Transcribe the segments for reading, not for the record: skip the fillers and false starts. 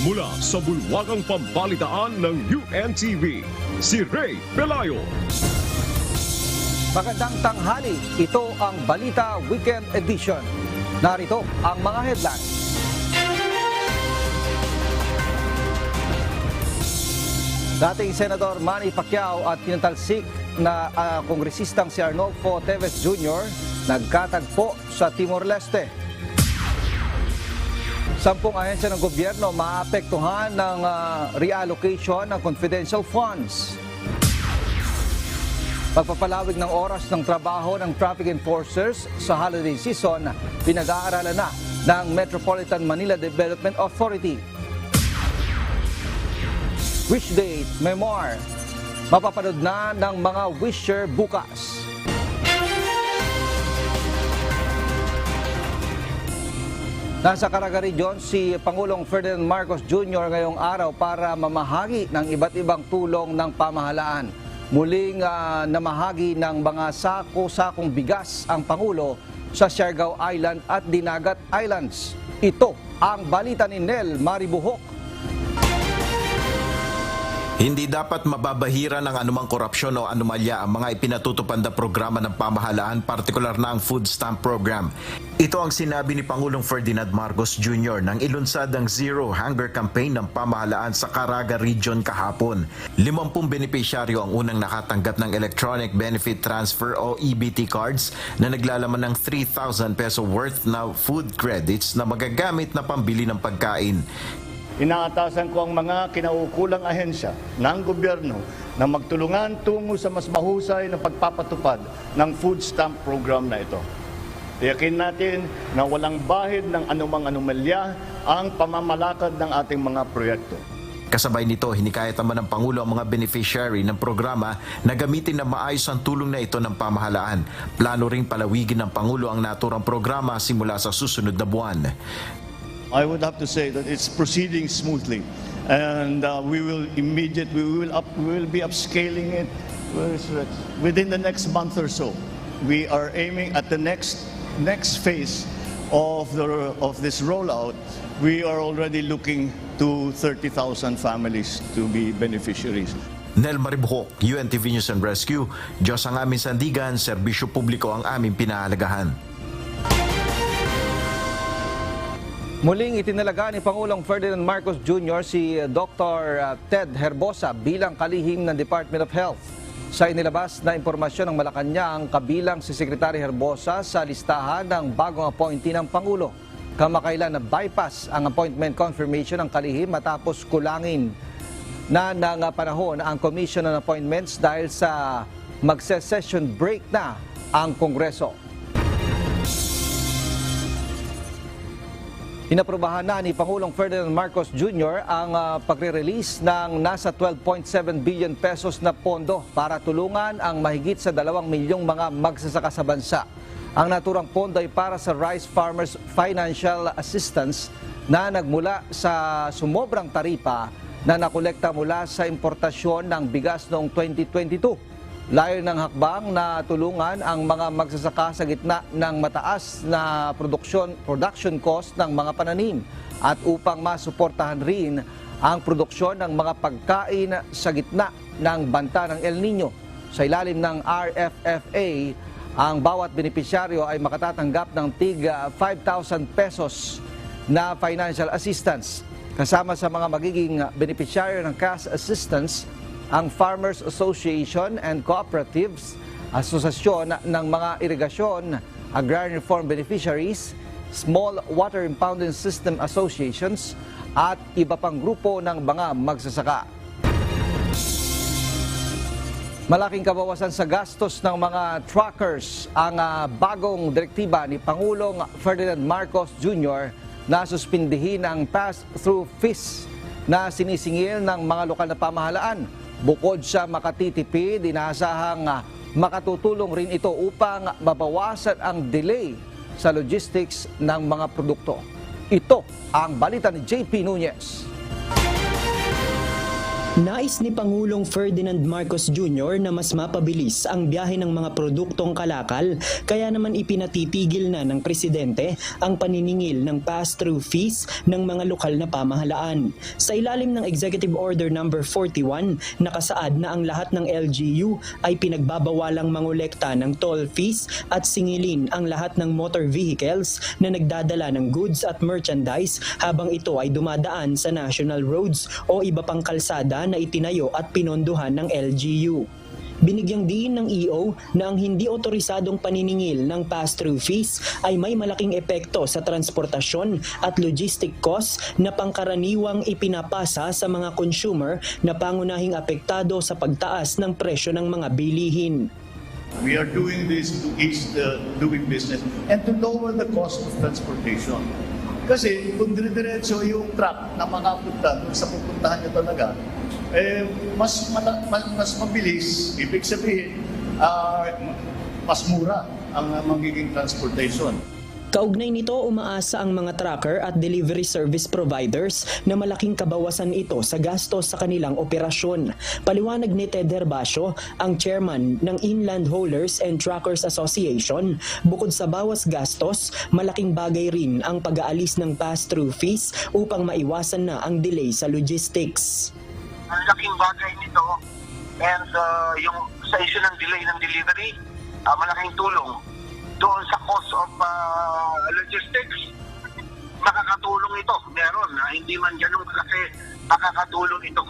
Mula sa bulwagang pambalitaan ng UNTV, si Ray Pelayo. Magandang tanghali, ito ang Balita Weekend Edition. Narito ang mga headlines. Dating Senador Manny Pacquiao at pinatalsik na kongresistang si Arnolfo Teves Jr. nagkatagpo sa Timor-Leste. 10 ahensya ng gobyerno maapektuhan ng reallocation ng confidential funds. Pagpapalawig ng oras ng trabaho ng traffic enforcers sa holiday season, pinag-aaralan na ng Metropolitan Manila Development Authority. Wish date, memoir, mapapanood na ng mga wisher bukas. Nasa Caraga Region si Pangulong Ferdinand Marcos Jr. ngayong araw para mamahagi ng iba't ibang tulong ng pamahalaan. Muling namahagi ng mga sako-sakong bigas ang Pangulo sa Siargao Island at Dinagat Islands. Ito ang balita ni Nel Maribuhok. Hindi dapat mababahira ng anumang korupsyon o anomalya ang mga ipinatutupad na programa ng pamahalaan, partikular na ang food stamp program. Ito ang sinabi ni Pangulong Ferdinand Marcos Jr. nang ilunsad ang Zero Hunger Campaign ng pamahalaan sa Caraga Region kahapon. 50 benepisyaryo ang unang nakatanggap ng Electronic Benefit Transfer o EBT cards na naglalaman ng 3,000 peso worth na food credits na magagamit na pambili ng pagkain. Inaatasan ko ang mga kinaukulang ahensya ng gobyerno na magtulungan tungo sa mas mahusay na pagpapatupad ng food stamp program na ito. Tiyakin natin na walang bahid ng anumang anomalya ang pamamalakad ng ating mga proyekto. Kasabay nito, hinikayat naman ng Pangulo ang mga beneficiary ng programa na gamitin na maayos ang tulong na ito ng pamahalaan. Plano ring palawigin ng Pangulo ang naturang programa simula sa susunod na buwan. I would have to say that it's proceeding smoothly, and we will be upscaling it within the next month or so. We are aiming at the next phase of this rollout. We are already looking to 30,000 families to be beneficiaries. Nel Maribuhok, UNTV News and Rescue. Diyos ang aming sandigan, serbisyo publiko ang aming pinahalagahan. Muling itinalaga ni Pangulong Ferdinand Marcos Jr. si Dr. Ted Herbosa bilang kalihim ng Department of Health. Sa inilabas na impormasyon ng Malacanang, kabilang si Secretary Herbosa sa listahan ng bagong appointee ng Pangulo. Kamakailan na bypass ang appointment confirmation ng kalihim matapos kulangin na ng panahon ang Commission on Appointments dahil sa magse-session break na ang Kongreso. Inaprubahan na ni Pangulong Ferdinand Marcos Jr. ang pagre-release ng nasa 12.7 billion pesos na pondo para tulungan ang mahigit sa 2 milyong mga magsasaka sa bansa. Ang naturang pondo ay para sa Rice Farmers Financial Assistance na nagmula sa sumobrang taripa na nakolekta mula sa importasyon ng bigas noong 2022. Layo ng hakbang na tulungan ang mga magsasaka sa gitna ng mataas na production cost ng mga pananim at upang masuportahan rin ang produksyon ng mga pagkain sa gitna ng banta ng El Nino. Sa ilalim ng RFFA, ang bawat benepisyaryo ay makatatanggap ng tig 5,000 pesos na financial assistance. Kasama sa mga magiging benepisyaryo ng cash assistance, ang Farmers Association and Cooperatives, Asosasyon ng mga Irigasyon, Agrarian Reform Beneficiaries, Small Water Impounding System Associations at iba pang grupo ng mga magsasaka. Malaking kabawasan sa gastos ng mga truckers ang bagong direktiba ni Pangulong Ferdinand Marcos Jr. na suspindihin ang pass-through fees na sinisingil ng mga lokal na pamahalaan. Bukod sa makatitipid, inaasahang makatutulong rin ito upang mabawasan ang delay sa logistics ng mga produkto. Ito ang balita ni JP Nunez. Nais ni Pangulong Ferdinand Marcos Jr. na mas mapabilis ang biyahe ng mga produktong kalakal, kaya naman ipinatitigil na ng presidente ang paniningil ng pass-through fees ng mga lokal na pamahalaan. Sa ilalim ng Executive Order No. 41, nakasaad na ang lahat ng LGU ay pinagbabawalang mangolekta ng toll fees at singilin ang lahat ng motor vehicles na nagdadala ng goods at merchandise habang ito ay dumadaan sa national roads o iba pang kalsada na itinayo at pinondohan ng LGU. Binigyang diin ng EO na ang hindi otorisadong paniningil ng pass-through fees ay may malaking epekto sa transportasyon at logistic costs na pangkaraniwang ipinapasa sa mga consumer na pangunahing apektado sa pagtaas ng presyo ng mga bilihin. We are doing this to ease the doing business and to lower the cost of transportation. Kasi kung dire-diretso yung truck na makapunta doon sa pupuntahan niya talaga, mas mabilis, ibig sabihin, mas mura ang magiging transportation. Kaugnay nito, umaasa ang mga trucker at delivery service providers na malaking kabawasan ito sa gastos sa kanilang operasyon. Paliwanag ni Ted Herbacio, ang chairman ng Inland Haulers and Truckers Association, bukod sa bawas gastos, malaking bagay rin ang pag-aalis ng pass-through fees upang maiwasan na ang delay sa logistics. Ang laking bagay nito and yung sa issue ng delay ng delivery, malaking tulong doon sa cost of logistics. Makakatulong ito. Meron na hindi man ganun kalaki, makakatulong ito.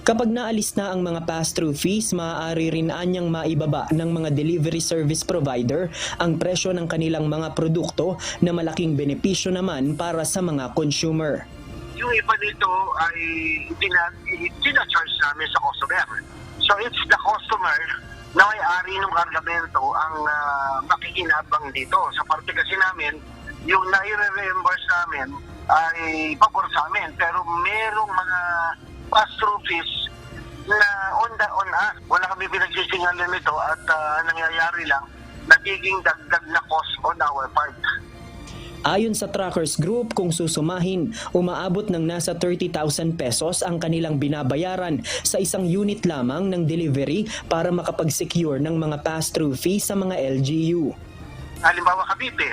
Kapag naalis na ang mga pass-through fees, maaari rin anyang maibaba ng mga delivery service provider ang presyo ng kanilang mga produkto na malaking benepisyo naman para sa mga consumer. Yung iba nito ay tina-charge namin sa customer. So it's the customer na may-ari ng kargamento ang makikinabang dito. Sa parte kasi namin, yung nai-reimburse namin ay pabor sa amin. Pero merong mga pass-through fees na on us. Wala kami pinagsisingalan nito at nangyayari lang, nagiging dagdag na cost on our part. Ayon sa Truckers Group, kung susumahin, umaabot ng nasa 30,000 pesos ang kanilang binabayaran sa isang unit lamang ng delivery para makapag-secure ng mga pass-through fees sa mga LGU. Halimbawa Cavite.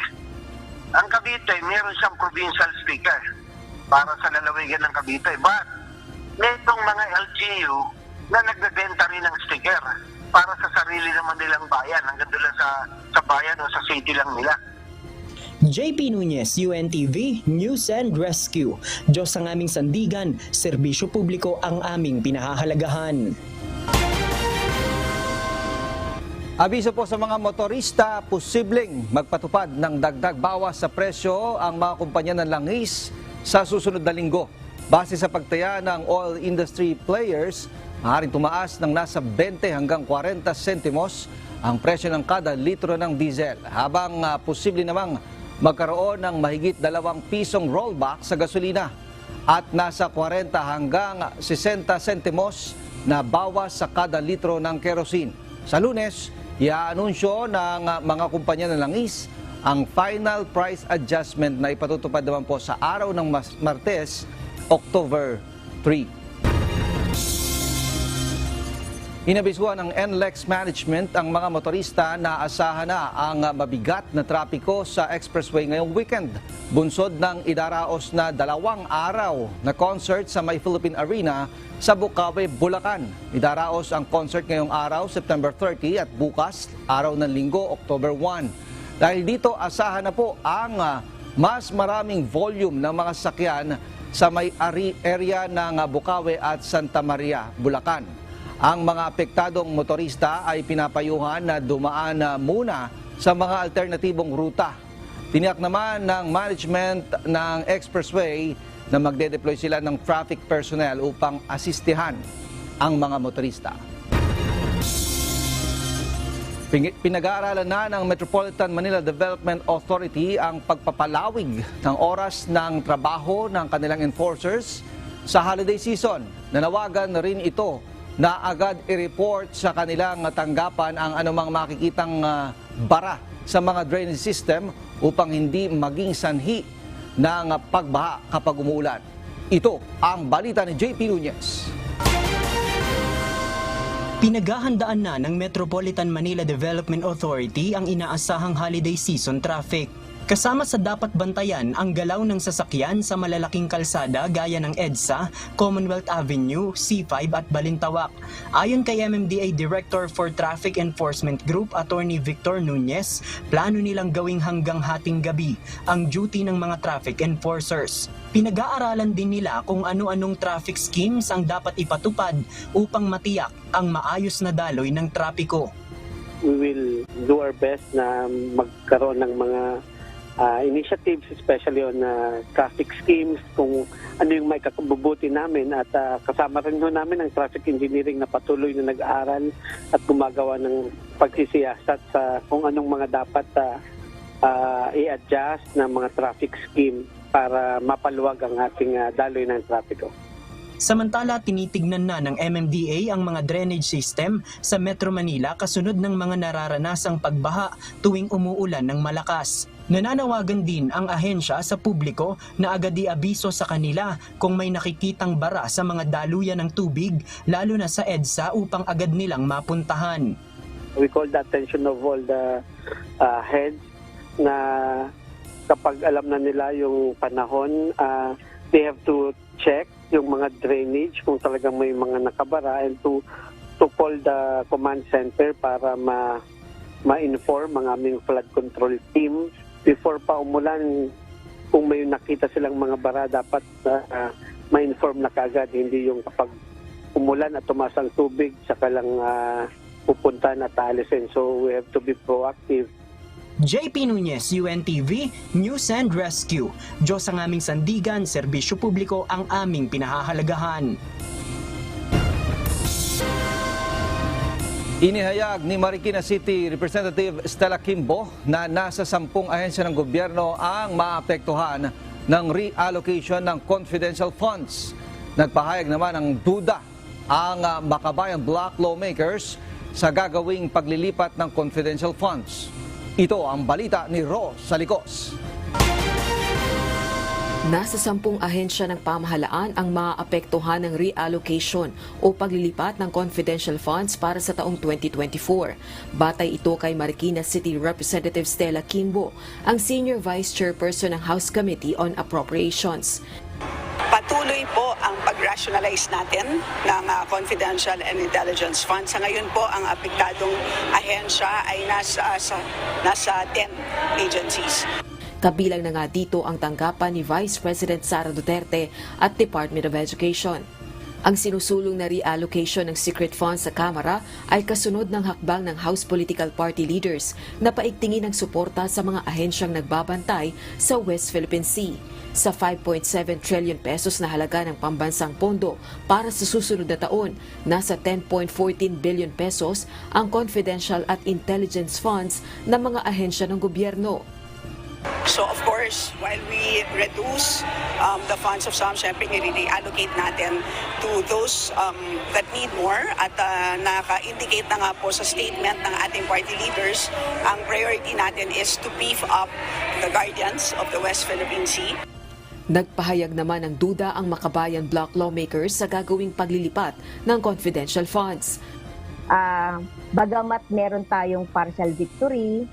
Ang Cavite, meron siyang provincial sticker para sa lalawigan ng Cavite. But, merong mga LGU na nagbebenta rin ng sticker para sa sarili naman nilang bayan. Hanggang doon sa bayan o sa city lang nila. JP Nunez, UNTV, News and Rescue. Diyos ang aming sandigan, serbisyo publiko ang aming pinahahalagahan. Abiso po sa mga motorista, posibleng magpatupad ng dagdag bawas sa presyo ang mga kumpanya ng langis sa susunod na linggo. Base sa pagtaya ng oil industry players, maaaring tumaas ng nasa 20 hanggang 40 sentimos ang presyo ng kada litro ng diesel, habang posible namang magkaroon ng mahigit 2 pisong rollback sa gasolina at nasa 40 hanggang 60 sentimos na bawas sa kada litro ng kerosene. Sa Lunes, i-aanunsyo ng mga kumpanya ng langis ang final price adjustment na ipatutupad naman po sa araw ng Martes, October 3. Inabisuhan ng NLEX Management ang mga motorista na asahan na ang mabigat na trapiko sa expressway ngayong weekend. Bunsod ng idaraos na 2 araw na concert sa May Philippine Arena sa Bukawi, Bulacan. Idaraos ang concert ngayong araw, September 30, at bukas, araw ng Linggo, October 1. Dahil dito, asahan na po ang mas maraming volume ng mga sasakyan sa may area ng Bukawi at Santa Maria, Bulacan. Ang mga apektadong motorista ay pinapayuhan na dumaan muna sa mga alternatibong ruta. Tiniyak naman ng management ng expressway na magde-deploy sila ng traffic personnel upang asistihan ang mga motorista. Pinag-aaralan na ng Metropolitan Manila Development Authority ang pagpapalawig ng oras ng trabaho ng kanilang enforcers sa holiday season. Nanawagan na rin ito na agad i-report sa kanilang tanggapan ang anumang makikitang bara sa mga drainage system upang hindi maging sanhi ng pagbaha kapag umuulan. Ito ang balita ni JP Nunez. Pinaghahandaan na ng Metropolitan Manila Development Authority ang inaasahang holiday season traffic. Kasama sa dapat bantayan ang galaw ng sasakyan sa malalaking kalsada gaya ng EDSA, Commonwealth Avenue, C5 at Balintawak. Ayon kay MMDA Director for Traffic Enforcement Group, Attorney Victor Nunez, plano nilang gawing hanggang hating gabi ang duty ng mga traffic enforcers. Pinag-aaralan din nila kung ano-anong traffic schemes ang dapat ipatupad upang matiyak ang maayos na daloy ng trapiko. We will do our best na magkaroon ng mga initiatives, especially on traffic schemes, kung ano yung may kakabubuti namin, at kasama rin namin ang traffic engineering na patuloy na nag-aaral at gumagawa ng pagsisiyasat sa kung anong mga dapat i-adjust na mga traffic scheme para mapaluwag ang ating daloy ng trapiko. Samantala, tinitignan na ng MMDA ang mga drainage system sa Metro Manila kasunod ng mga nararanasang pagbaha tuwing umuulan ng malakas. Nananawagan din ang ahensya sa publiko na agad i-abiso sa kanila kung may nakikitang bara sa mga daluyan ng tubig, lalo na sa EDSA, upang agad nilang mapuntahan. We call the attention of all the heads na kapag alam na nila yung panahon, they have to check yung mga drainage kung talagang may mga nakabara, and to call the command center para ma-inform ang aming flood control team. Before pa umulan, kung may nakita silang mga bara, dapat ma-inform na kaagad, hindi yung kapag umulan at tumaas ang tubig saka lang pupunta na taalisin. So we have to be proactive. JP Nunez, UNTV, News and Rescue. Diyos ang aming sandigan, serbisyo publiko ang aming pinahahalagahan. Inihayag ni Marikina City Representative Stella Kimbo na nasa 10 ahensya ng gobyerno ang maapektuhan ng reallocation ng confidential funds. Nagpahayag naman ng duda ang Makabayan Block lawmakers sa gagawing paglilipat ng confidential funds. Ito ang balita ni Ro Salicos. Nasa 10 ahensya ng pamahalaan ang maaapektuhan ng reallocation o paglilipat ng confidential funds para sa taong 2024. Batay ito kay Marikina City Representative Stella Kimbo, ang Senior Vice Chairperson ng House Committee on Appropriations. Patuloy po ang pag-rationalize natin ng confidential and intelligence funds. Sa ngayon po, ang apektadong ahensya ay nasa 10 agencies. Kabilang na nga dito ang tanggapan ni Vice President Sara Duterte at Department of Education. Ang sinusulong na reallocation ng secret funds sa Kamara ay kasunod ng hakbang ng House Political Party leaders na paigtingin ang suporta sa mga ahensyang nagbabantay sa West Philippine Sea. Sa 5.7 trillion pesos na halaga ng pambansang pondo para sa susunod na taon, nasa 10.14 billion pesos ang confidential at intelligence funds ng mga ahensya ng gobyerno. So of course, while we reduce the funds of some, syempre i-reallocate natin to those that need more, at naka-indicate na nga po sa statement ng ating party leaders, ang priority natin is to beef up the guardians of the West Philippine Sea. Nagpahayag naman ng duda ang Makabayan Block lawmakers sa gagawing paglilipat ng confidential funds. Bagamat meron tayong partial victory,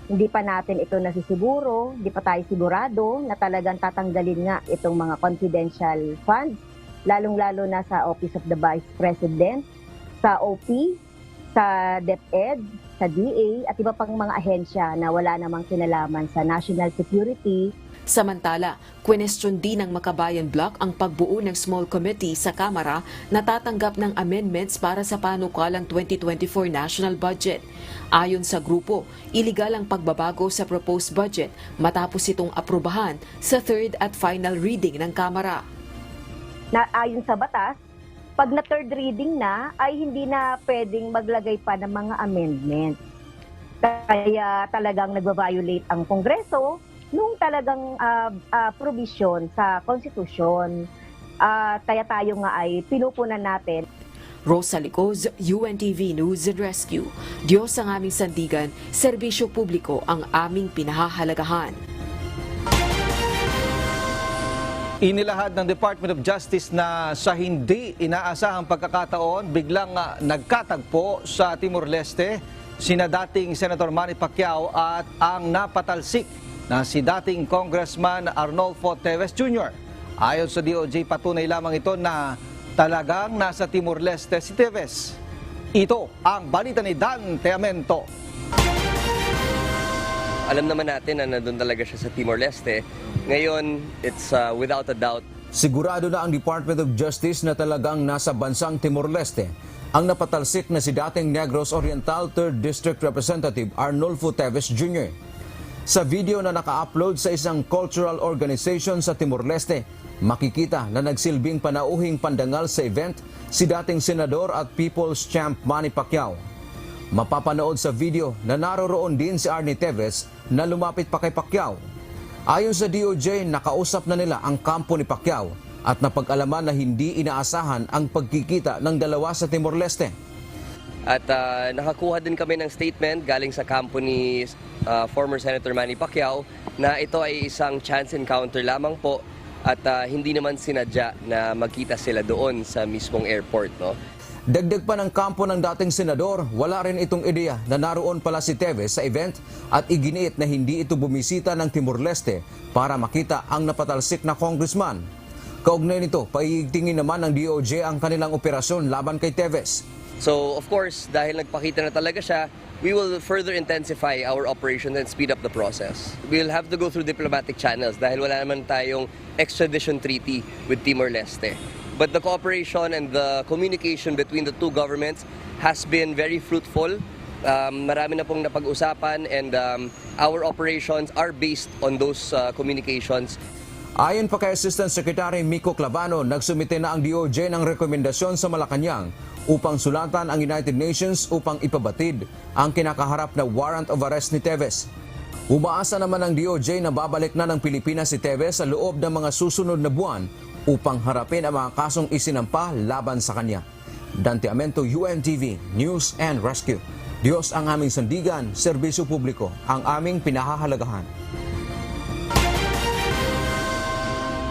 hindi pa natin ito nasisiguro, hindi pa tayo sigurado na talagang tatanggalin nga itong mga confidential funds, lalong-lalo na sa Office of the Vice President, sa OP, sa DepEd, sa DA, at iba pang mga ahensya na wala namang kinalaman sa national security. Samantala, kwenestyon din ng Makabayan Block ang pagbuo ng small committee sa Kamara na tatanggap ng amendments para sa panukalang 2024 national budget. Ayon sa grupo, iligal ang pagbabago sa proposed budget matapos itong aprubahan sa third at final reading ng Kamara. Ayon sa batas, pag na third reading na, ay hindi na pwedeng maglagay pa ng mga amendments. Kaya talagang nagva-violate ang Kongreso nung talagang provision sa konstitusyon. Kaya tayo nga ay pinupunan natin. Rosa Licoz, UNTV News and Rescue. Diyos ang aming sandigan, serbisyo publiko ang aming pinahahalagahan. Inilahad ng Department of Justice na sa hindi inaasahang pagkakataon, biglang nagkatagpo sa Timor-Leste sina dating Senator Manny Pacquiao at ang napatalsik na si dating Congressman Arnolfo Teves Jr. Ayon sa DOJ, patunay lamang ito na talagang nasa Timor-Leste si Teves. Ito ang balita ni Dan Teamento. Alam naman natin na nandun talaga siya sa Timor-Leste. Ngayon, it's without a doubt. Sigurado na ang Department of Justice na talagang nasa bansang Timor-Leste ang napatalsik na si dating Negros Oriental 3rd District Representative Arnolfo Teves Jr. Sa video na naka-upload sa isang cultural organization sa Timor-Leste, makikita na nagsilbing panauhing pandangal sa event si dating Senador at People's Champ Manny Pacquiao. Mapapanood sa video na naroroon din si Arnie Teves na lumapit pa kay Pacquiao. Ayon sa DOJ, nakausap na nila ang kampo ni Pacquiao at napag-alaman na hindi inaasahan ang pagkikita ng dalawa sa Timor-Leste. At nakakuha din kami ng statement galing sa kampo ni former Senator Manny Pacquiao na ito ay isang chance encounter lamang po at hindi naman sinadya na magkita sila doon sa mismong airport. No? Dagdag pa ng kampo ng dating senador, wala rin itong ideya na naroon pala si Teves sa event at iginiit na hindi ito bumisita ng Timor-Leste para makita ang napatalsik na congressman. Kaugnay nito, paiigtingin naman ng DOJ ang kanilang operasyon laban kay Teves. So of course, dahil nagpakita na talaga siya, we will further intensify our operation and speed up the process. We'll have to go through diplomatic channels dahil wala naman tayong extradition treaty with Timor-Leste. But the cooperation and the communication between the two governments has been very fruitful. Marami na pong napag-usapan and our operations are based on those communications. Ayon pa kay Assistant Secretary Miko Clavano, nagsumite na ang DOJ ng rekomendasyon sa Malacanang upang sulatan ang United Nations upang ipabatid ang kinakaharap na warrant of arrest ni Teves. Umaasa naman ang DOJ na babalik na ng Pilipinas si Teves sa loob ng mga susunod na buwan upang harapin ang mga kasong isinampa laban sa kanya. Dan Teamento, UNTV, News and Rescue. Diyos ang aming sandigan, serbisyo publiko ang aming pinahahalagahan.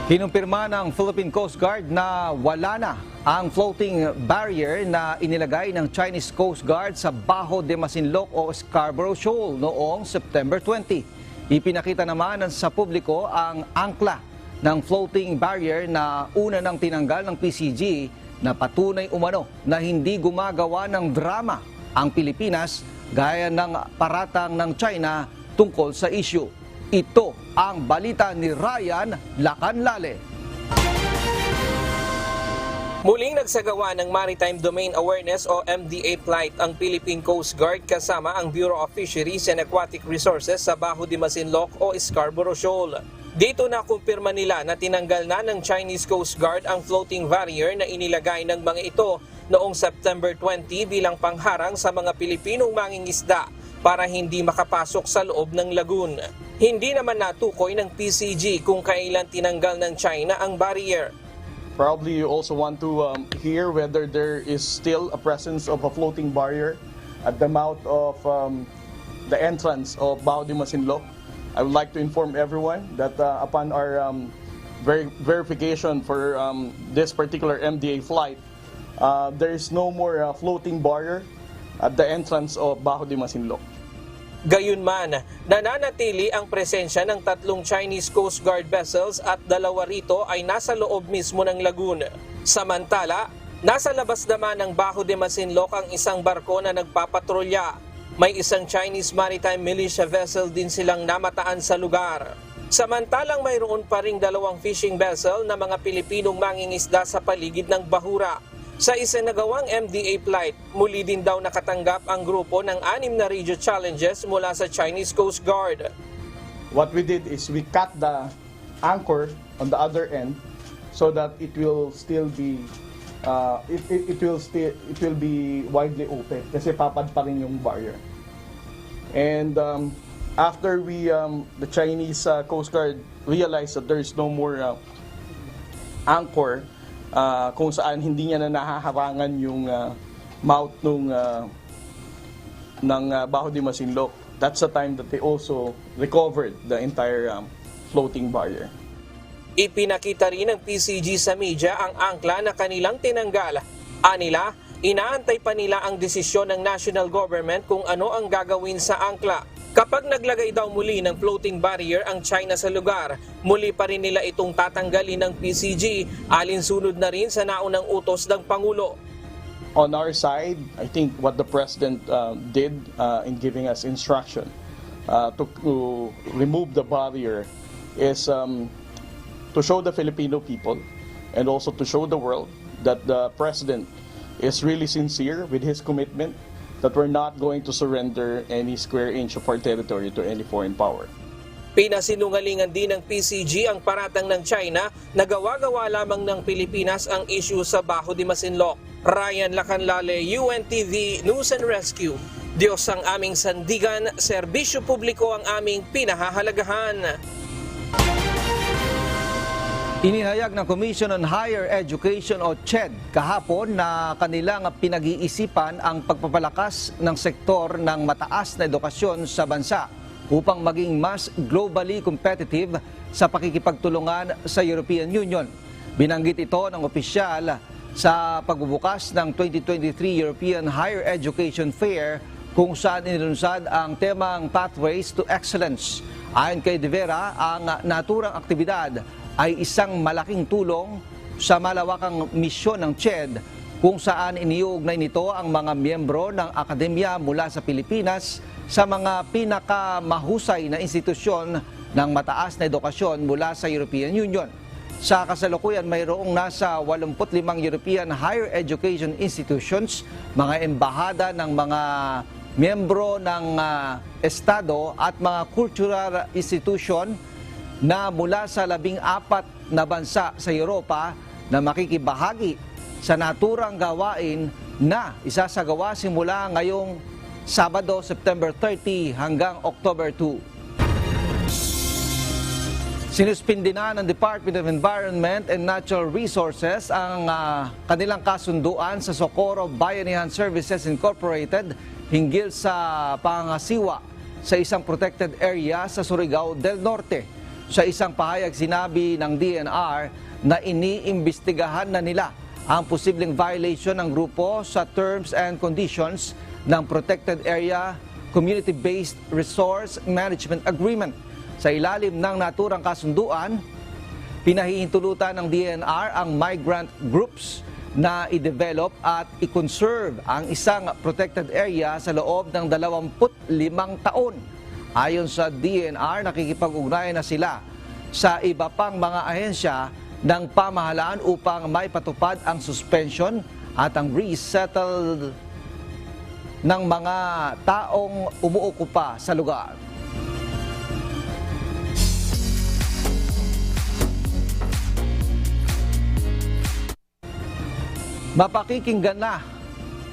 Kinumpirma ng Philippine Coast Guard na wala na ang floating barrier na inilagay ng Chinese Coast Guard sa Bajo de Masinloc o Scarborough Shoal noong September 20. Ipinakita naman sa publiko ang angkla ng floating barrier na una nang tinanggal ng PCG na patunay umano na hindi gumagawa ng drama ang Pilipinas gaya ng paratang ng China tungkol sa issue. Ito ang balita ni Ryan Lacanlale. Muling nagsagawa ng Maritime Domain Awareness o MDA flight ang Philippine Coast Guard kasama ang Bureau of Fisheries and Aquatic Resources sa Bajo de Masinloc o Scarborough Shoal. Dito na kumpirma nila na tinanggal na ng Chinese Coast Guard ang floating barrier na inilagay ng mga ito noong September 20 bilang pangharang sa mga Pilipinong mangingisda para hindi makapasok sa loob ng lagoon. Hindi naman natukoy ng PCG kung kailan tinanggal ng China ang barrier. Probably you also want to hear whether there is still a presence of a floating barrier at the mouth of the entrance of Bajo de Masinloc. I would like to inform everyone that upon our verification for this particular MDA flight, there is no more floating barrier at the entrance of Bajo de Masinloc. Gayunman, nananatili ang presensya ng 3 Chinese Coast Guard vessels at 2 rito ay nasa loob mismo ng lagoon. Samantala, nasa labas naman ng Bajo de Masinloc ang isang barko na nagpapatrolya. May isang Chinese maritime militia vessel din silang namataan sa lugar. Samantalang mayroon pa ring 2 fishing vessel na mga Pilipinong mangingisda sa paligid ng bahura. Sa isinagawang MDA flight, muli din daw nakatanggap ang grupo ng 6 na radio challenges mula sa Chinese Coast Guard. What we did is we cut the anchor on the other end so that it will still be it will be widely open kasi papad pa rin yung barrier. And after the Chinese Coast Guard realized that there is no more anchor kung saan hindi niya na nahaharangan yung mouth ng Bajo de Masinloc, that's the time that they also recovered the entire floating barrier. Ipinakita rin ng PCG sa media ang angkla na kanilang tinanggal. Anila, inaantay pa nila ang desisyon ng national government kung ano ang gagawin sa angkla. Kapag naglagay daw muli ng floating barrier ang China sa lugar, muli pa rin nila itong tatanggalin ng PCG, alinsunod na rin sa naunang utos ng Pangulo. On our side, I think what the President did in giving us instruction to remove the barrier is to show the Filipino people and also to show the world that the President is really sincere with his commitment that we're not going to surrender any square inch of our territory to any foreign power. Pinasinungalingan din ng PCG ang paratang ng China na gawa-gawa lamang ng Pilipinas ang issue sa Bajo de Masinloc. Ryan Lacanlale, UNTV News and Rescue. Diyos ang aming sandigan, serbisyo publiko ang aming pinahahalagahan. Inihayag ng Commission on Higher Education o CHED kahapon na kanilang pinag-iisipan ang pagpapalakas ng sektor ng mataas na edukasyon sa bansa upang maging mas globally competitive sa pakikipagtulungan sa European Union. Binanggit ito ng opisyal sa pagbubukas ng 2023 European Higher Education Fair kung saan inilunsad ang temang Pathways to Excellence. Ayon kay De Vera, ang naturang aktibidad ay isang malaking tulong sa malawakang misyon ng CHED kung saan iniuugnay nito ang mga miyembro ng akademya mula sa Pilipinas sa mga pinakamahusay na institusyon ng mataas na edukasyon mula sa European Union. Sa kasalukuyan, mayroong nasa 85 European higher education institutions, mga embahada ng mga miyembro ng estado at mga cultural institution na mula sa 14 na bansa sa Europa na makikibahagi sa naturang gawain na isasagawa simula ngayong Sabado, September 30 hanggang October 2. Sinuspindi na ng Department of Environment and Natural Resources ang kanilang kasunduan sa Socorro Bayanihan Services Incorporated hinggil sa pangasiwa sa isang protected area sa Surigao del Norte. Sa isang pahayag, sinabi ng DNR na iniimbestigahan na nila ang posibleng violation ng grupo sa terms and conditions ng Protected Area Community-Based Resource Management Agreement. Sa ilalim ng naturang kasunduan, pinahihintulutan ng DNR ang migrant groups na i-develop at i-conserve ang isang protected area sa loob ng 25 taon. Ayon sa DNR, nakikipag-ugnayan na sila sa iba pang mga ahensya ng pamahalaan upang maipatupad ang suspension at ang resettle ng mga taong umuokupa sa lugar. Mapakikinggan na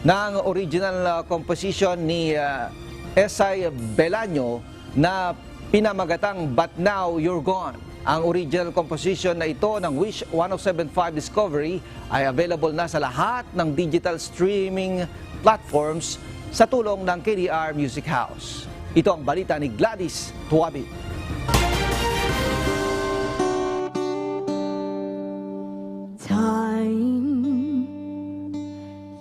ng original composition ni Esay Belaño na pinamagatang But Now You're Gone. Ang original composition na ito ng Wish 1075 Discovery ay available na sa lahat ng digital streaming platforms sa tulong ng KDR Music House. Ito ang balita ni Gladys Tuabi. Time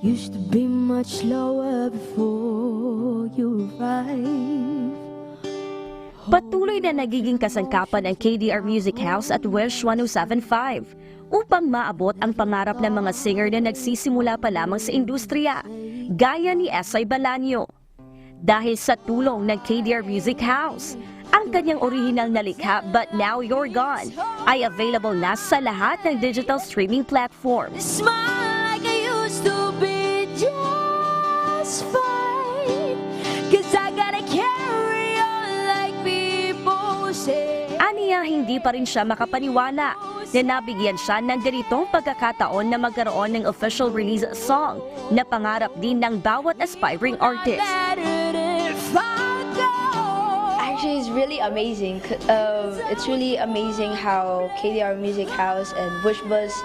used to be much slower before you arrived. Patuloy na nagiging kasangkapan ang KDR Music House at Wish 1075 upang maabot ang pangarap ng mga singer na nagsisimula pa lamang sa industriya, gaya ni Esay Belaño. Dahil sa tulong ng KDR Music House, ang kanyang original na likha But Now You're Gone ay available na sa lahat ng digital streaming platforms. Smile like I used to be just fine, 'cause I gotta carry on like people say. Aniya, hindi pa rin siya makapaniwala na nabigyan siya ng ganitong pagkakataon na magkaroon ng official release song na pangarap din ng bawat aspiring artist. Actually, it's really amazing. It's really amazing how KDR Music House and Bushbuzz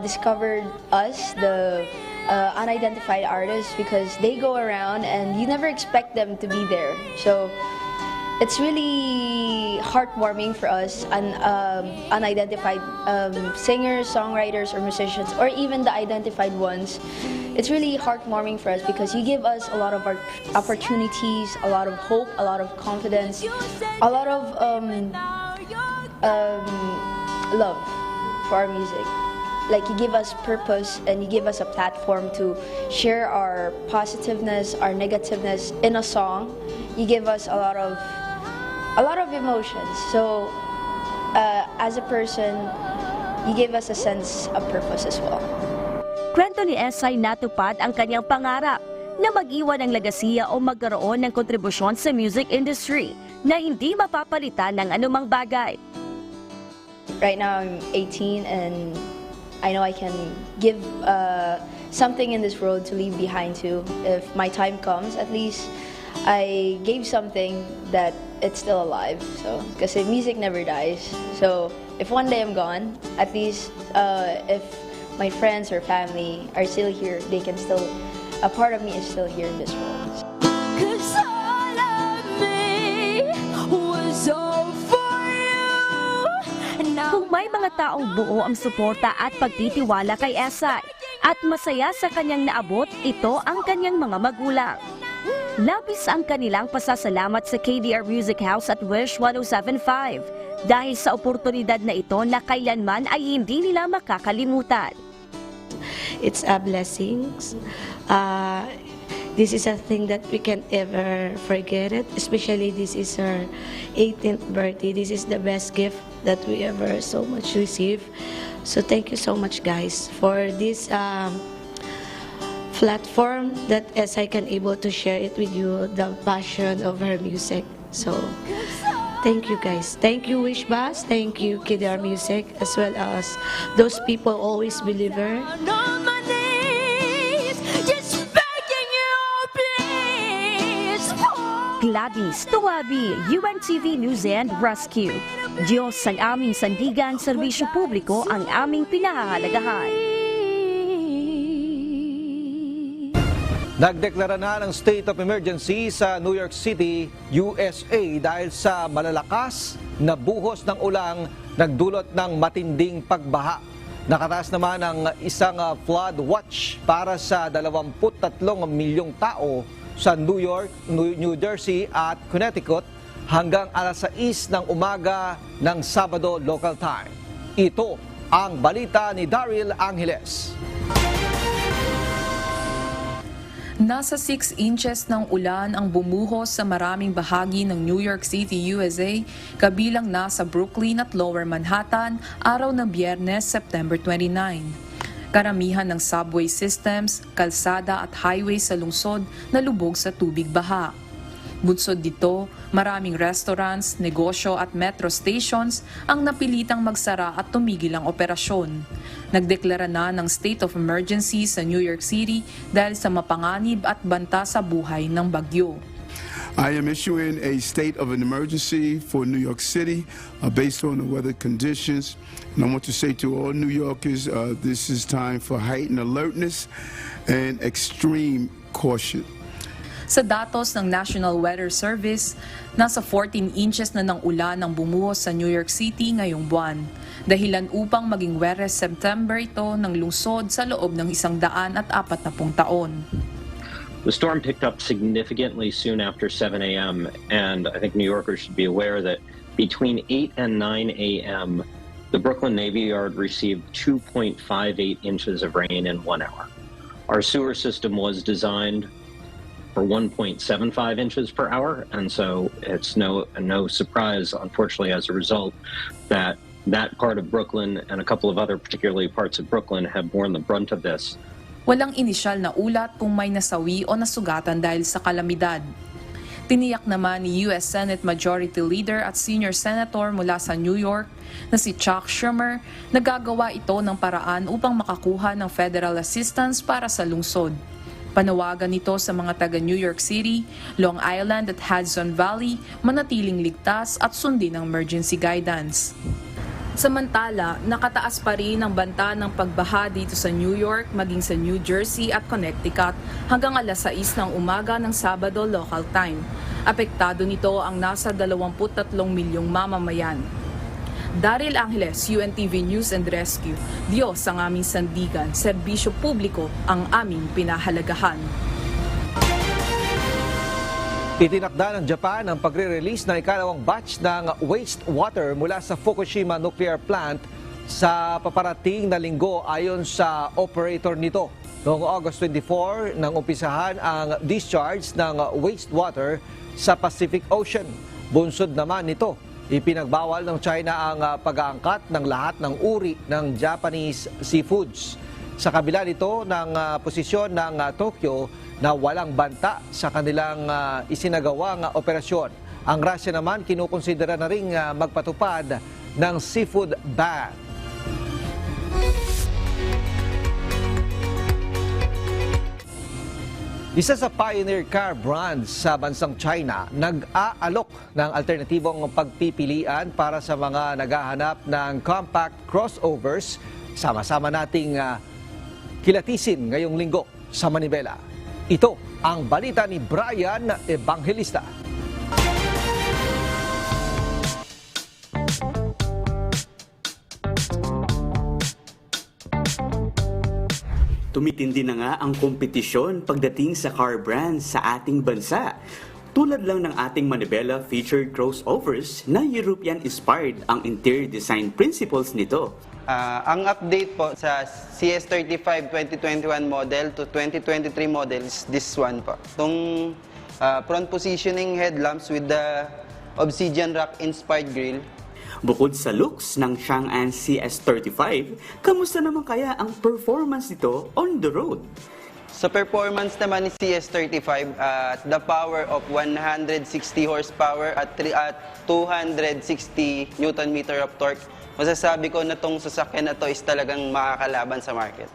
discovered us, the unidentified artists, because they go around and you never expect them to be there. So it's really heartwarming for us and unidentified singers, songwriters, or musicians, or even the identified ones. It's really heartwarming for us because you give us a lot of opportunities, a lot of hope, a lot of confidence, a lot of love for our music. Like, you give us purpose and you give us a platform to share our positiveness, our negativeness in a song. You give us a lot of emotions. So as a person, you give us a sense of purpose as well. Kwento ni Esay, natupad ang kanyang pangarap na mag-iwan ng legasiya o magkaroon ng kontribusyon sa music industry na hindi mapapalitan ng anumang bagay. Right now I'm 18 and I know I can give something in this world to leave behind too. If my time comes, at least I gave something that it's still alive. So, because music never dies. So, if one day I'm gone, at least if my friends or family are still here, they can still, a part of me is still here in this world. Cause all of me was all for you. Kung may mga taong buo ang suporta at pagtitiwala kay Esay at masaya sa kanyang naabot, ito ang kanyang mga magulang. Labis ang kanilang pasasalamat sa KDR Music House at Wish 107.5 dahil sa oportunidad na ito na kailanman ay hindi nila makakalimutan. It's a blessing. This is a thing that we can't ever forget it. Especially this is her 18th birthday. This is the best gift that we ever so much receive. So thank you so much, guys, for this platform that as I can able to share it with you, the passion of her music. So thank you, guys. Thank you, Wish Bus. Thank you, KDR Music, as well as those people always believe her. Gladys Tuwabi, UNTV News and Rescue. Diyos ang aming sandigan, serbisyo publiko ang aming pinahahalagahan. Nagdeklara na ng state of emergency sa New York City, USA dahil sa malalakas na buhos ng ulang nagdulot ng matinding pagbaha. Nakataas naman ang isang flood watch para sa 23 milyong tao sa New York, New Jersey at Connecticut hanggang alas 6 ng umaga ng Sabado local time. Ito ang balita ni Daryl Angeles. Nasa 6 inches ng ulan ang bumuhos sa maraming bahagi ng New York City, USA, kabilang nasa Brooklyn at Lower Manhattan, araw ng Biyernes, September 29. Karamihan ng subway systems, kalsada at highway sa lungsod na lubog sa tubig baha. Bunsod dito, maraming restaurants, negosyo at metro stations ang napilitang magsara at tumigil ang operasyon. Nagdeklara na ng state of emergency sa New York City dahil sa mapanganib at banta sa buhay ng bagyo. I am issuing a state of an emergency for New York City based on the weather conditions. And I want to say to all New Yorkers, this is time for heightened alertness and extreme caution. Sa datos ng National Weather Service, nasa 14 inches na ng ulan ang bumuhos sa New York City ngayong buwan. Dahilan upang maging Wheres September ito ng lungsod sa loob ng 140 taon. The storm picked up significantly soon after 7 a.m., and I think New Yorkers should be aware that between 8 and 9 a.m., the Brooklyn Navy Yard received 2.58 inches of rain in 1 hour. Our sewer system was designed for 1.75 inches per hour, and so it's no surprise, unfortunately, as a result, that part of Brooklyn and a couple of other particularly parts of Brooklyn have borne the brunt of this. Walang inisyal na ulat kung may nasawi o nasugatan dahil sa kalamidad. Tiniyak naman ni U.S. Senate Majority Leader at Senior Senator mula sa New York na si Chuck Schumer na gagawa ito ng paraan upang makakuha ng federal assistance para sa lungsod. Panawagan nito sa mga taga New York City, Long Island at Hudson Valley manatiling ligtas at sundin ang emergency guidance. Samantala, nakataas pa rin ang banta ng pagbaha dito sa New York maging sa New Jersey at Connecticut hanggang alas 6 ng umaga ng Sabado local time. Apektado nito ang nasa 23 milyong mamamayan. Daryl Angeles, UNTV News and Rescue. Diyos ang aming sandigan, serbisyo publiko ang aming pinahalagahan. Itinakda ng Japan ang pagre-release ng ikalawang batch ng wastewater mula sa Fukushima Nuclear Plant sa paparating na linggo ayon sa operator nito. Noong August 24 nang umpisahan ang discharge ng wastewater sa Pacific Ocean. Bunsod naman nito, ipinagbawal ng China ang pag-aangkat ng lahat ng uri ng Japanese seafoods. Sa kabila nito ng posisyon ng Tokyo na walang banta sa kanilang isinagawang operasyon. Ang Russia naman kinukonsidera na ring magpatupad ng seafood ban. Isa sa pioneer car brands sa bansang China, nag-aalok ng alternatibong pagpipilian para sa mga naghahanap ng compact crossovers. Sama-sama nating kilatisin ngayong linggo sa Manibela. Ito ang balita ni Brian Evangelista. Tumitindi na nga ang kompetisyon pagdating sa car brands sa ating bansa. Tulad lang ng ating Manibela featured crossovers na European-inspired ang interior design principles nito. Ang update po sa CS35 2021 model to 2023 model is this one po. Itong front positioning headlamps with the obsidian rock-inspired grille. Bukod sa looks ng Chang'an CS35, kamusta naman kaya ang performance nito on the road? Sa performance naman ni CS35, the power of 160 horsepower at 260 Newton meter of torque, masasabi ko na itong sasakyan na to is talagang makakalaban sa market.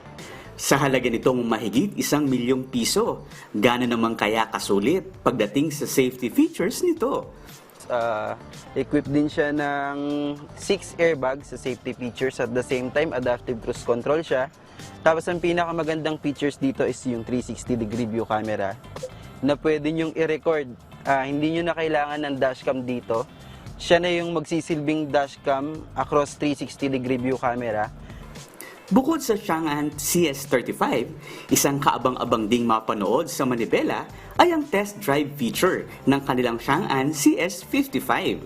Sa halaga nitong mahigit 1 milyong piso, gaano naman kaya kasulit pagdating sa safety features nito? Equipped din siya ng 6 airbags sa safety features, at the same time adaptive cruise control siya. Tapos ang pinakamagandang features dito is yung 360-degree view camera na pwede nyong i-record. Hindi nyo na kailangan ng dashcam dito. Siya na yung magsisilbing dashcam across 360-degree view camera. Bukod sa Chang'an CS35, isang kaabang-abang ding mapanood sa Manibela ay ang test drive feature ng kanilang Chang'an CS55.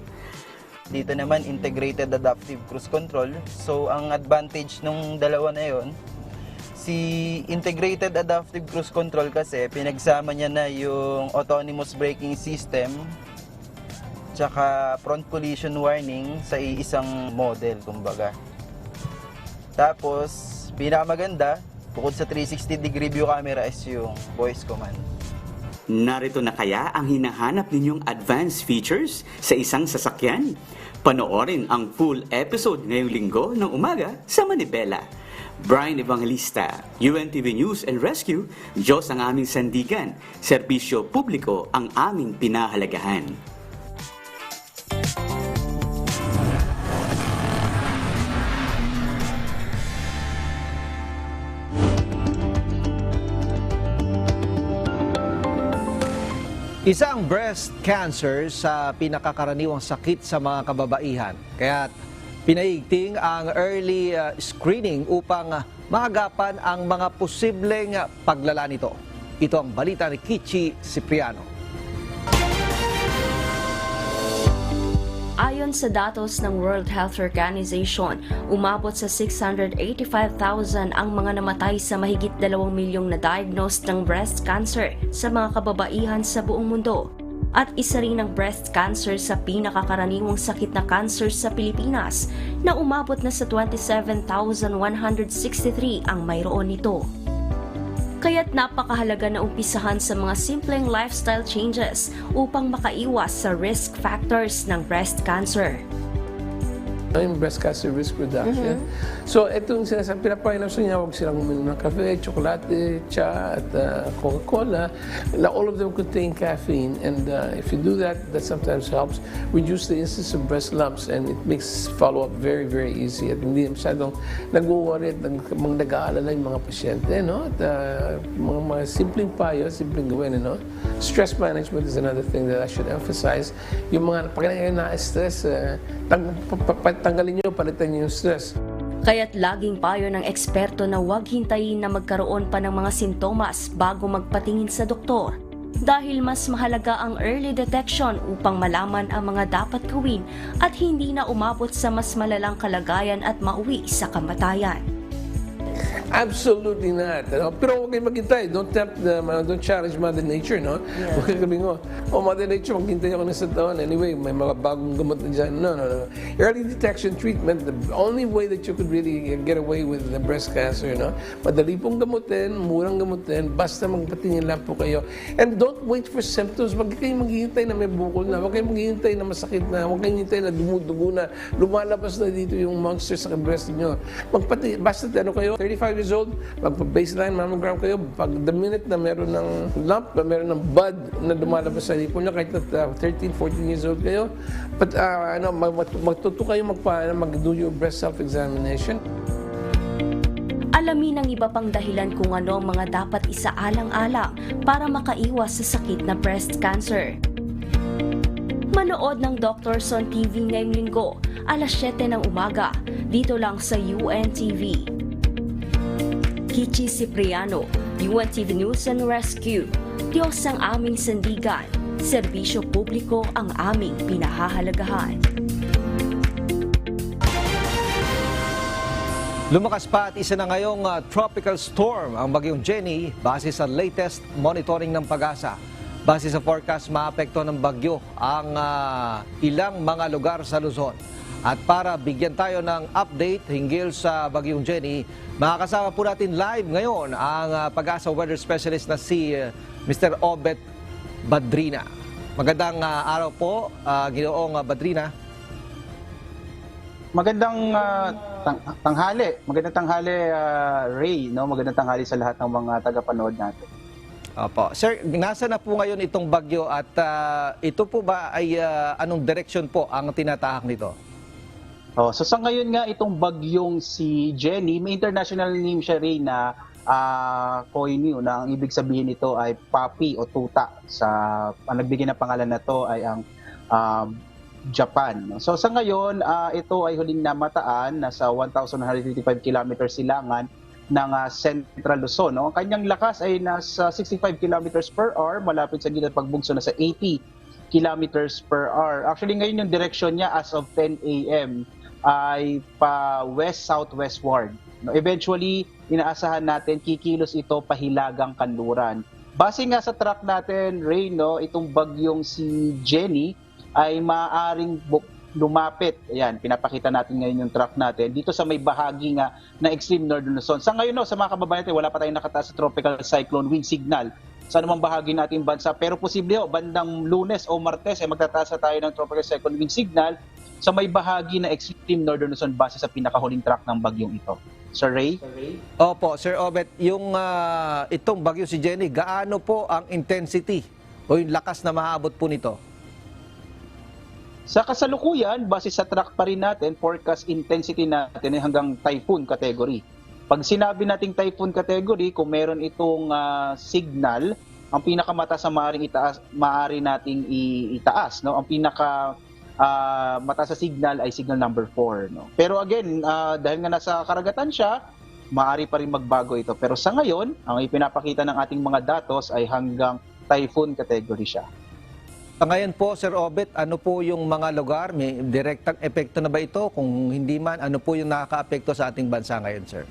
Dito naman integrated adaptive cruise control. So ang advantage nung dalawa na yon, si integrated adaptive cruise control kasi pinagsama niya na yung autonomous braking system tsaka front collision warning sa isang model, kumbaga. Tapos, pinakamaganda, bukod sa 360-degree view camera is yung voice command. Narito na kaya ang hinahanap ninyong advanced features sa isang sasakyan? Panoorin ang full episode ngayong linggo ng umaga sa Manibela. Brian Evangelista, UNTV News and Rescue, Diyos ang aming sandigan, serbisyo publiko ang aming pinahalagahan. Isang breast cancer sa pinakakaraniwang sakit sa mga kababaihan. Kaya pinaigting ang early screening upang maagapan ang mga posibleng paglala nito. Ito ang balita ni Kichi Cipriano. Ayon sa datos ng World Health Organization, umabot sa 685,000 ang mga namatay sa mahigit 2 milyong na-diagnosed ng breast cancer sa mga kababaihan sa buong mundo. At isa rin ang breast cancer sa pinakakaraniwang sakit na cancer sa Pilipinas na umabot na sa 27,163 ang mayroon nito. Kaya't napakahalaga na umpisahan sa mga simpleng lifestyle changes upang makaiwas sa risk factors ng breast cancer. yung breast cancer risk reduction. So, itong sinasabi, pinapainos niya, huwag silang uminom ng kafe, tsokolate, cha, at Coca-Cola. All of them contain caffeine, and if you do that, that sometimes helps reduce the incidence of breast lumps, and it makes follow-up very, very easy. At hindi masyadong nag-worry at nag-aalala yung mga pasyente, no? At mga simpleng payo, simpleng gawin, no? Stress management is another thing that I should emphasize. Yung mga, pag na-stress, tanggalin nyo, palitan nyo yung stress. Kaya't laging payo ng eksperto na huwag hintayin na magkaroon pa ng mga sintomas bago magpatingin sa doktor. Dahil mas mahalaga ang early detection upang malaman ang mga dapat gawin at hindi na umabot sa mas malalang kalagayan at mauwi sa kamatayan. Absolutely not. Pero huwag kayong maghintay. Don't challenge Mother Nature, no? Huwag kayong sabihin ko, Mother Nature, maghintay ako ng isang taon. Anyway, may mga bagong gamot na dyan. No. Early detection treatment, the only way that you could really get away with the breast cancer, no? Madali pong gamutin, murang gamutin, basta magpatingin lang po kayo. And don't wait for symptoms. Huwag kayong maghihintay na may bukol na. Huwag kayong maghihintay na masakit na. Huwag kayong maghihintay na dumudugo na. Lumalabas na dito yung monster sa breast niyo. Basta kayo, 35 years old, magpa-baseline mammogram kayo, pag the minute na meron ng lump, meron ng bud na lumalabas sa lipo niya, kahit na 13, 14 years old kayo, but magtuto kayo mag-do your breast self-examination. Alamin ang iba pang dahilan kung ano ang mga dapat isaalang-alang para makaiwas sa sakit na breast cancer. Manood ng Doctors on TV ngayong linggo, alas 7 ng umaga, dito lang sa UNTV. Kichi Cipriano, UNTV News and Rescue. Diyos ang aming sandigan, serbisyo publiko ang aming pinahahalagahan. Lumakas pa at isa na ngayong tropical storm ang bagyong Jenny base sa latest monitoring ng Pag-asa. Base sa forecast, maapekto ng bagyo ang ilang mga lugar sa Luzon. At para bigyan tayo ng update hinggil sa bagyong Jenny, makakasama po natin live ngayon ang Pag-asa weather specialist na si Mr. Obet Badrina. Magandang araw po, Ginoong Badrina. Magandang tanghali. Magandang tanghali, Ray. No? Magandang tanghali sa lahat ng mga tagapanood natin. Opo. Sir, nasa na po ngayon itong bagyo at ito po ba ay anong direksyon po ang tinatahak nito? So sa ngayon nga itong bagyong si Jenny, may international name siya rin na Koinyu, na ang ibig sabihin nito ay papi o tuta. Ang nagbigay ng pangalan na to ay ang Japan. So sa ngayon, ito ay huling namataan, nasa 1,155 km silangan ng Central Luzon. No? Ang kanyang lakas ay nasa 65 km per hour, malapit sa gitna pagbugso na sa 80 km per hour. Actually ngayon yung direction niya as of 10 a.m. ay pa west-southwestward. Eventually, inaasahan natin kikilos ito pahilagang kanluran. Base nga sa track natin, Ray, no, itong bagyong si Jenny ay maaaring lumapit. Ayan, pinapakita natin ngayon yung track natin dito sa may bahagi nga na extreme northern Luzon. Sa ngayon, no, sa mga kababayan natin, wala pa tayong nakataas sa tropical cyclone wind signal sa anumang bahagi natin bansa. Pero posible, bandang Lunes o Martes ay magtataas tayo ng tropical cyclone wind signal sa may bahagi na extreme northern Luzon base sa pinakahuling track ng bagyong ito. Sir Ray? Opo, Sir Obet, yung itong bagyo si Jenny, gaano po ang intensity o yung lakas na maabot po nito? Sa kasalukuyan, base sa track pa rin natin, forecast intensity natin ay hanggang typhoon category. Pag sinabi nating typhoon category, kung meron itong signal, ang pinakamataas na maaari nating itaas. No? Ang mataas sa signal ay signal number 4. No? Pero again, dahil nga nasa karagatan siya, maaari pa rin magbago ito. Pero sa ngayon, ang ipinapakita ng ating mga datos ay hanggang typhoon category siya. Ngayon po, Sir Obet, ano po yung mga lugar? May direktang epekto na ba ito? Kung hindi man, ano po yung nakaka-apekto sa ating bansa ngayon, Sir?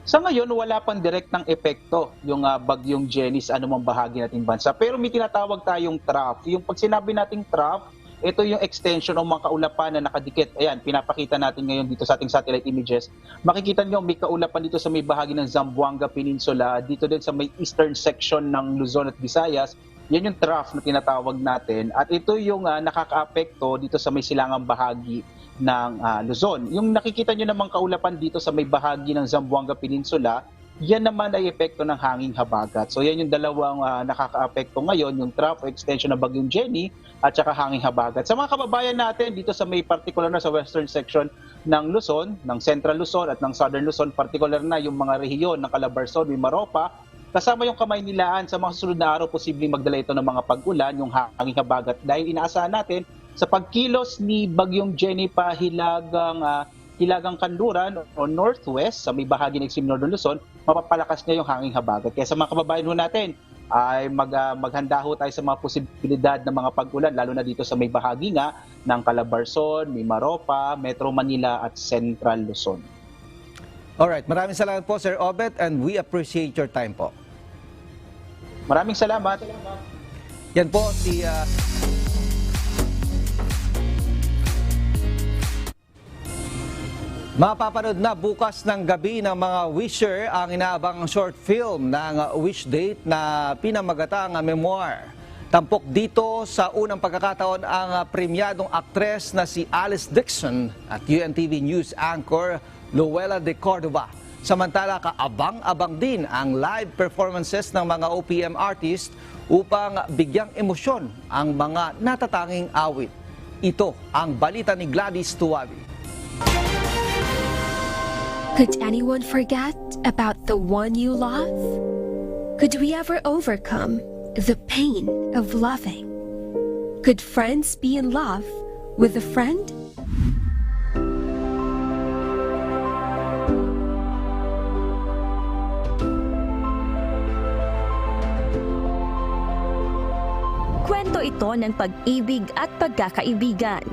Sa ngayon, wala pang direktang epekto yung bagyong Jenny sa anumang bahagi nating bansa. Pero may tinatawag tayong trough. Yung pag sinabi nating trough, ito yung extension ng mga kaulapan na nakadikit. Ayan, pinapakita natin ngayon dito sa ating satellite images. Makikita nyo, may kaulapan dito sa may bahagi ng Zamboanga Peninsula, dito din sa may eastern section ng Luzon at Visayas. Yan yung trough na tinatawag natin. At ito yung nakaka-apekto dito sa may silangang bahagi ng Luzon. Yung nakikita nyo namang kaulapan dito sa may bahagi ng Zamboanga Peninsula, yan naman ay epekto ng hanging habagat. So yan yung dalawang nakaka-apekto ngayon, yung trough o extension ng Bagyong Jenny at saka hanging habagat. Sa mga kababayan natin dito sa may particular na sa western section ng Luzon, ng Central Luzon at ng Southern Luzon, particular na yung mga rehiyon ng Calabarzon, Mimaropa, kasama yung Kamaynilaan, sa mga susunod na araw posibleng magdala ito ng mga pag-ulan, yung hanging habagat. Dahil inaasahan natin sa pagkilos ni Bagyong Jenny pa Hilagang Kanluran o northwest sa may bahagi ng extreme northern Luzon, mapapalakas niya yung hanging habagat. Kaya sa mga kababayan ho natin, ay maghanda ho tayo sa mga posibilidad ng mga pag-ulan, lalo na dito sa may bahagi nga ng Calabarzon, Mimaropa, Metro Manila at Central Luzon. Alright, maraming salamat po Sir Obet and we appreciate your time po. Maraming salamat. Yan po si... Mapapanood na bukas ng gabi ng mga wisher ang inaabang short film ng Wish Date na pinamagatang memoir. Tampok dito sa unang pagkakataon ang premyadong aktres na si Alice Dixon at UNTV News anchor Luella de Cordova. Samantala, kaabang-abang din ang live performances ng mga OPM artist upang bigyang emosyon ang mga natatanging awit. Ito ang balita ni Gladys Tuwabi. Could anyone forget about the one you love? Could we ever overcome the pain of loving? Could friends be in love with a friend? Kwento ito ng pag-ibig at pagkakaibigan.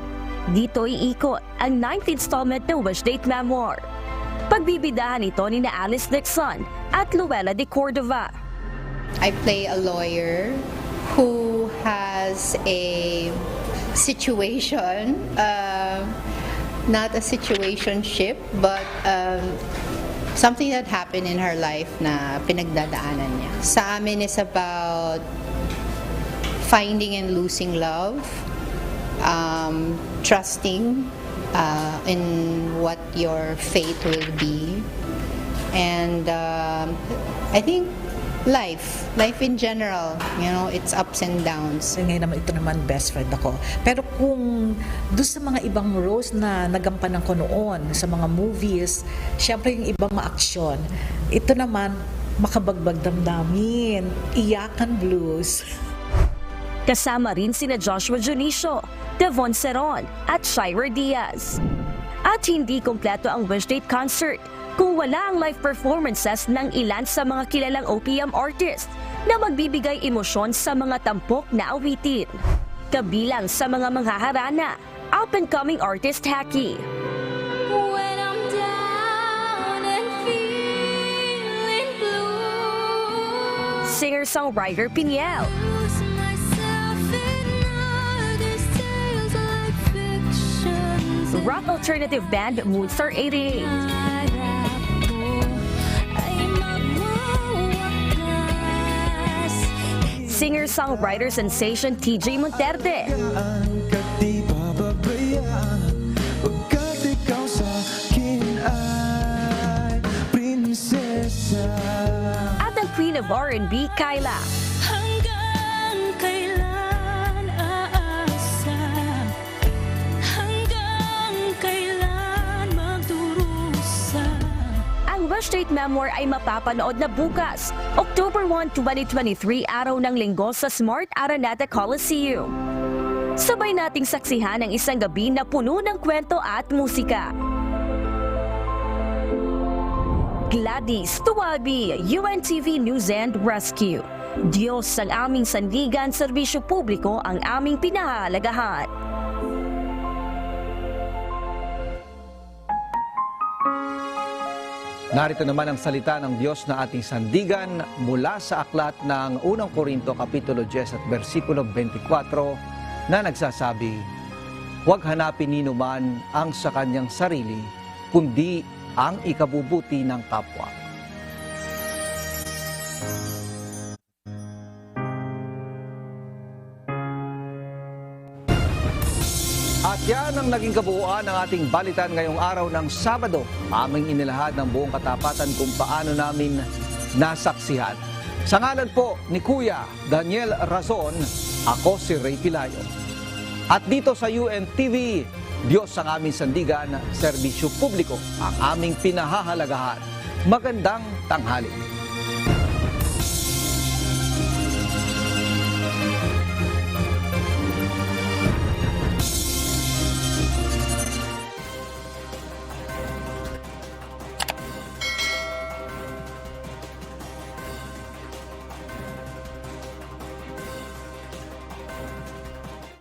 Dito iikot ang 9th installment ng Wish Date Memoir. Pagbibidahan ito ni Alice Dixon at Luella de Cordova. I play a lawyer who has a situation, not a situationship, but something that happened in her life na pinagdadaanan niya. Sa amin is about finding and losing love, trusting in what your fate will be, and I think life in general, you know, it's ups and downs. Ngayon naman, ito naman best friend ako. Pero kung doon sa mga ibang roles na nagampanan ko noon, sa mga movies, syempre yung ibang maaksyon, ito naman makabagbag damdamin, iyakan blues. Kasama rin sina Joshua Junicio, Devon Seron at Shira Diaz. At hindi kompleto ang Wish Date concert kung wala ang live performances ng ilan sa mga kilalang OPM artists na magbibigay emosyon sa mga tampok na awitin. Kabilang sa mga manghaharana, up-and-coming artist Hacky. When I'm down and feeling blue, Singer-songwriter Piniel. Rock alternative band Moonstar 88. Singer-songwriter sensation TJ Monterde. At ang Queen of R&B, Kyla. Wish Date Memoir ay mapapanood na bukas, October 1, 2023, araw ng Linggo sa Smart Araneta Coliseum. Sabay nating saksihan ang isang gabi na puno ng kwento at musika. Gladys Tuwabi, UNTV News and Rescue. Diyos ang aming sandigan, serbisyo publiko ang aming pinahalagahan. Narito naman ang salita ng Diyos na ating sandigan mula sa aklat ng 1 Korinto Kapitulo 10 at versikulo 24 na nagsasabi, "Huwag hanapin ninuman ang sa kanyang sarili, kundi ang ikabubuti ng kapwa." At Yan ang naging kabuuan ng ating balitan ngayong araw ng Sabado. Aming inilahad ng buong katapatan kung paano namin nasaksihan. Sa ngalan po ni Kuya Daniel Razon, ako si Ray Pilayo. At dito sa UNTV, Diyos ang aming sandigan, serbisyo publiko ang aming pinahahalagahan. Magandang tanghali.